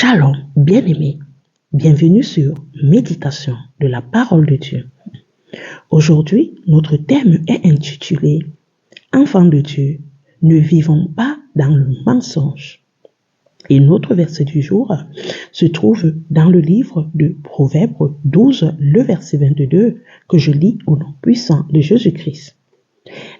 Shalom, bien-aimés, bienvenue sur Méditation de la parole de Dieu. Aujourd'hui, notre thème est intitulé « Enfants de Dieu, ne vivons pas dans le mensonge ». Et notre verset du jour se trouve dans le livre de Proverbes 12, le verset 22, que je lis au nom puissant de Jésus-Christ.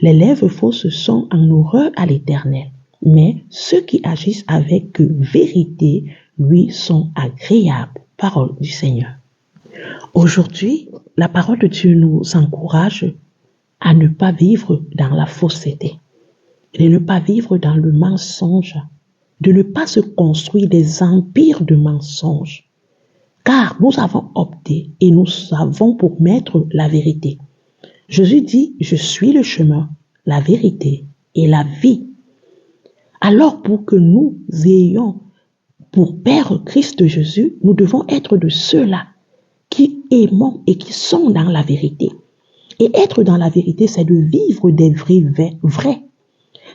Les lèvres fausses sont en horreur à l'Éternel, mais ceux qui agissent avec vérité lui sont agréables. Parole du Seigneur. Aujourd'hui, la parole de Dieu nous encourage à ne pas vivre dans la fausseté, de ne pas vivre dans le mensonge, de ne pas se construire des empires de mensonges, car nous avons opté et nous avons pour maître la vérité. Jésus dit, je suis le chemin, la vérité et la vie. Alors pour que nous ayons pour Père Christ Jésus, nous devons être de ceux-là qui aimons et qui sont dans la vérité. Et être dans la vérité, c'est de vivre des vrais.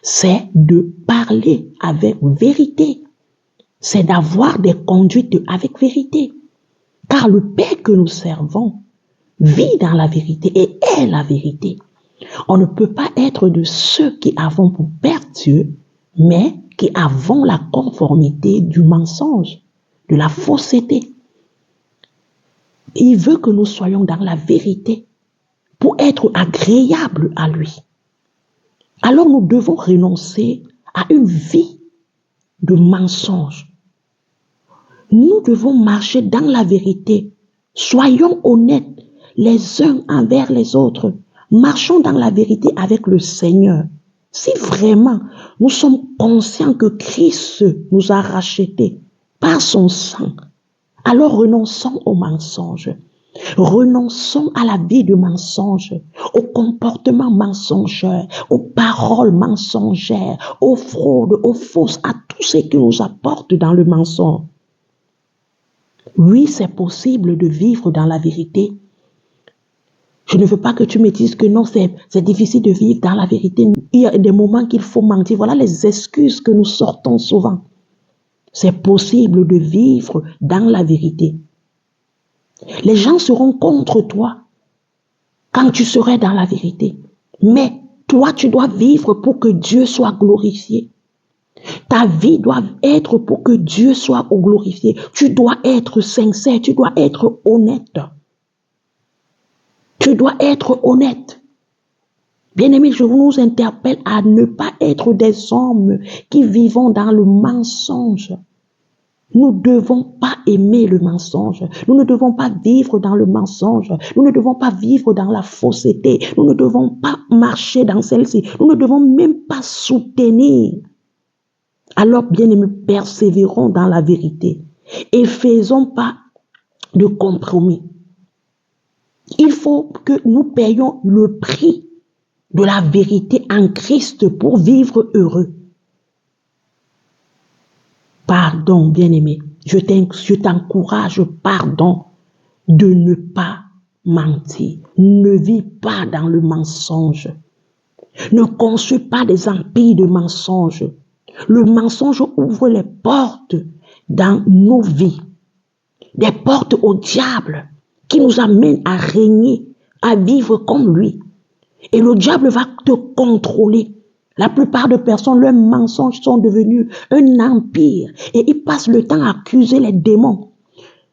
C'est de parler avec vérité. C'est d'avoir des conduites avec vérité. Car le Père que nous servons vit dans la vérité et est la vérité. On ne peut pas être de ceux qui avons pour Père Dieu, mais qui avons la conformité du mensonge, de la fausseté. Il veut que nous soyons dans la vérité pour être agréables à lui. Alors nous devons renoncer à une vie de mensonge. Nous devons marcher dans la vérité. Soyons honnêtes les uns envers les autres. Marchons dans la vérité avec le Seigneur. Si vraiment nous sommes conscients que Christ nous a rachetés par son sang, alors renonçons aux mensonges. Renonçons à la vie de mensonge, au comportement mensongeur, aux paroles mensongères, aux fraudes, aux fausses, à tout ce qui nous apporte dans le mensonge. Oui, c'est possible de vivre dans la vérité. Je ne veux pas que tu me dises que non, c'est difficile de vivre dans la vérité. Il y a des moments qu'il faut mentir. Voilà les excuses que nous sortons souvent. C'est possible de vivre dans la vérité. Les gens seront contre toi quand tu serais dans la vérité. Mais toi, tu dois vivre pour que Dieu soit glorifié. Ta vie doit être pour que Dieu soit glorifié. Tu dois être sincère, tu dois être honnête. Tu dois être honnête. Bien-aimés, je vous interpelle à ne pas être des hommes qui vivons dans le mensonge. Nous ne devons pas aimer le mensonge. Nous ne devons pas vivre dans le mensonge. Nous ne devons pas vivre dans la fausseté. Nous ne devons pas marcher dans celle-ci. Nous ne devons même pas soutenir. Alors, bien-aimés, persévérons dans la vérité et faisons pas de compromis. Il faut que nous payions le prix de la vérité en Christ pour vivre heureux. Pardon, bien-aimé. Je t'encourage, pardon, de ne pas mentir. Ne vis pas dans le mensonge. Ne construis pas des empires de mensonges. Le mensonge ouvre les portes dans nos vies. Des portes au diable qui nous amènent à régner, à vivre comme lui. Et le diable va te contrôler. La plupart des personnes, leurs mensonges sont devenus un empire. Et ils passent le temps à accuser les démons.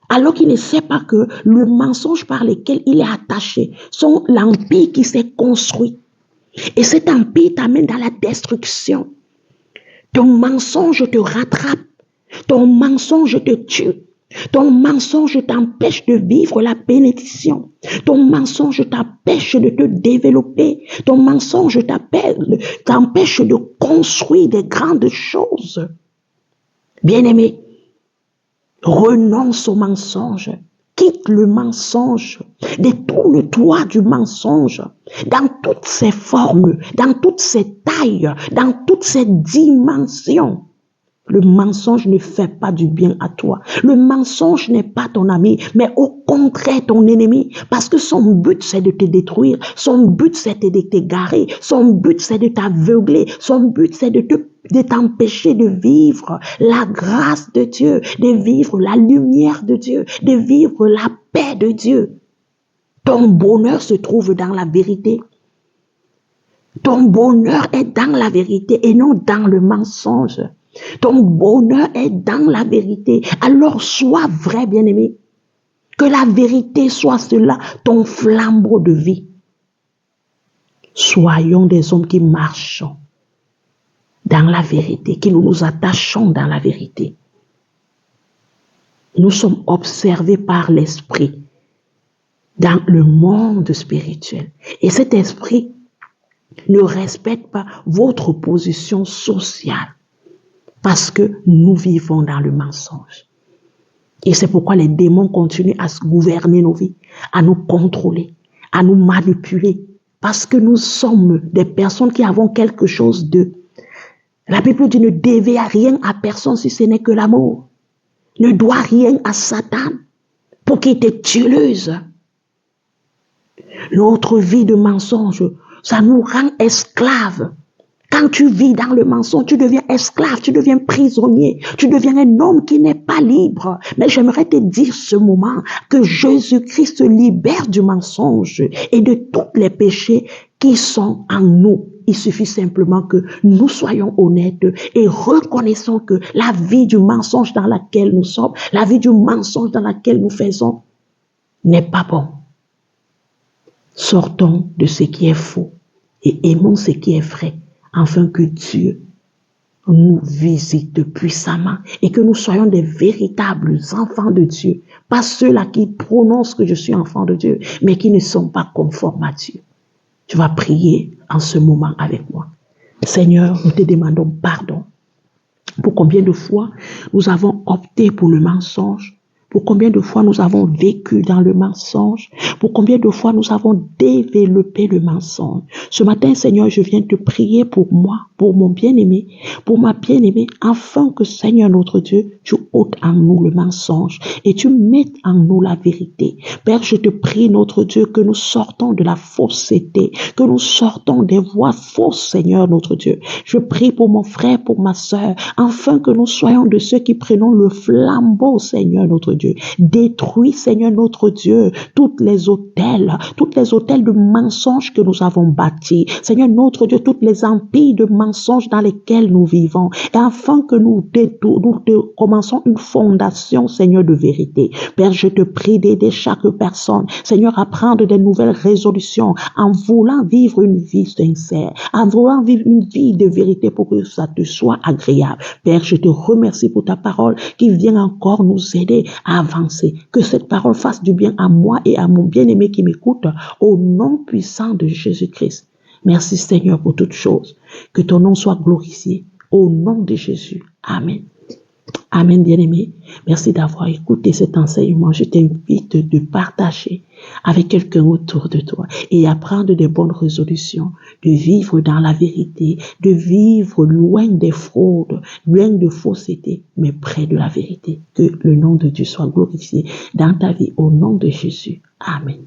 Alors qu'ils ne savent pas que le mensonge par lequel il est attaché sont l'empire qui s'est construit. Et cet empire t'amène dans la destruction. Ton mensonge te rattrape. Ton mensonge te tue. Ton mensonge t'empêche de vivre la bénédiction. Ton mensonge t'empêche de te développer. Ton mensonge t'empêche de construire des grandes choses. Bien-aimé, renonce au mensonge. Quitte le mensonge. Détourne-toi du mensonge. Dans toutes ses formes, dans toutes ses tailles, dans toutes ses dimensions. Le mensonge ne fait pas du bien à toi. Le mensonge n'est pas ton ami, mais au contraire ton ennemi. Parce que son but, c'est de te détruire. Son but, c'est de t'égarer. Son but, c'est de t'aveugler. Son but, c'est de t'empêcher de vivre la grâce de Dieu, de vivre la lumière de Dieu, de vivre la paix de Dieu. Ton bonheur se trouve dans la vérité. Ton bonheur est dans la vérité et non dans le mensonge. Ton bonheur est dans la vérité. Alors sois vrai, bien-aimé. Que la vérité soit cela, ton flambeau de vie. Soyons des hommes qui marchent dans la vérité, qui nous attachons dans la vérité. Nous sommes observés par l'esprit dans le monde spirituel. Et cet esprit ne respecte pas votre position sociale parce que nous vivons dans le mensonge. Et c'est pourquoi les démons continuent à gouverner nos vies, à nous contrôler, à nous manipuler, parce que nous sommes des personnes qui avons quelque chose d'eux. La Bible dit ne devez rien à personne si ce n'est que l'amour. Ne dois rien à Satan pour qu'il te tueuse. Notre vie de mensonge, ça nous rend esclaves. Quand tu vis dans le mensonge, tu deviens esclave, tu deviens prisonnier, tu deviens un homme qui n'est pas libre. Mais j'aimerais te dire ce moment que Jésus-Christ se libère du mensonge et de tous les péchés qui sont en nous. Il suffit simplement que nous soyons honnêtes et reconnaissons que la vie du mensonge dans laquelle nous sommes, la vie du mensonge dans laquelle nous faisons, n'est pas bon. Sortons de ce qui est faux et aimons ce qui est vrai, afin que Dieu nous visite puissamment et que nous soyons des véritables enfants de Dieu. Pas ceux-là qui prononcent que je suis enfant de Dieu, mais qui ne sont pas conformes à Dieu. Tu vas prier en ce moment avec moi. Seigneur, nous te demandons pardon. Pour combien de fois nous avons opté pour le mensonge? Pour combien de fois nous avons vécu dans le mensonge? Pour combien de fois nous avons développé le mensonge? Ce matin, Seigneur, je viens te prier pour moi, pour mon bien-aimé, pour ma bien-aimée, afin que, Seigneur notre Dieu, tu ôtes en nous le mensonge et tu mettes en nous la vérité. Père, je te prie, notre Dieu, que nous sortons de la fausseté, que nous sortons des voies fausses, Seigneur notre Dieu. Je prie pour mon frère, pour ma sœur, afin que nous soyons de ceux qui prenons le flambeau, Seigneur notre Dieu. Détruis, Seigneur notre Dieu, toutes les autels de mensonges que nous avons bâtis. Seigneur notre Dieu, toutes les empires de mensonges dans lesquels nous vivons. Et afin que nous commençons une fondation, Seigneur, de vérité. Père, je te prie d'aider chaque personne, Seigneur, à prendre des nouvelles résolutions en voulant vivre une vie sincère, en voulant vivre une vie de vérité pour que ça te soit agréable. Père, je te remercie pour ta parole qui vient encore nous aider à avancer. Que cette parole fasse du bien à moi et à mon bien-aimé qui m'écoute au nom puissant de Jésus-Christ. Merci Seigneur pour toutes choses. Que ton nom soit glorifié au nom de Jésus. Amen. Amen, bien-aimé. Merci d'avoir écouté cet enseignement. Je t'invite de partager avec quelqu'un autour de toi et à prendre des bonnes résolutions, de vivre dans la vérité, de vivre loin des fraudes, loin de fausseté, mais près de la vérité. Que le nom de Dieu soit glorifié dans ta vie au nom de Jésus. Amen.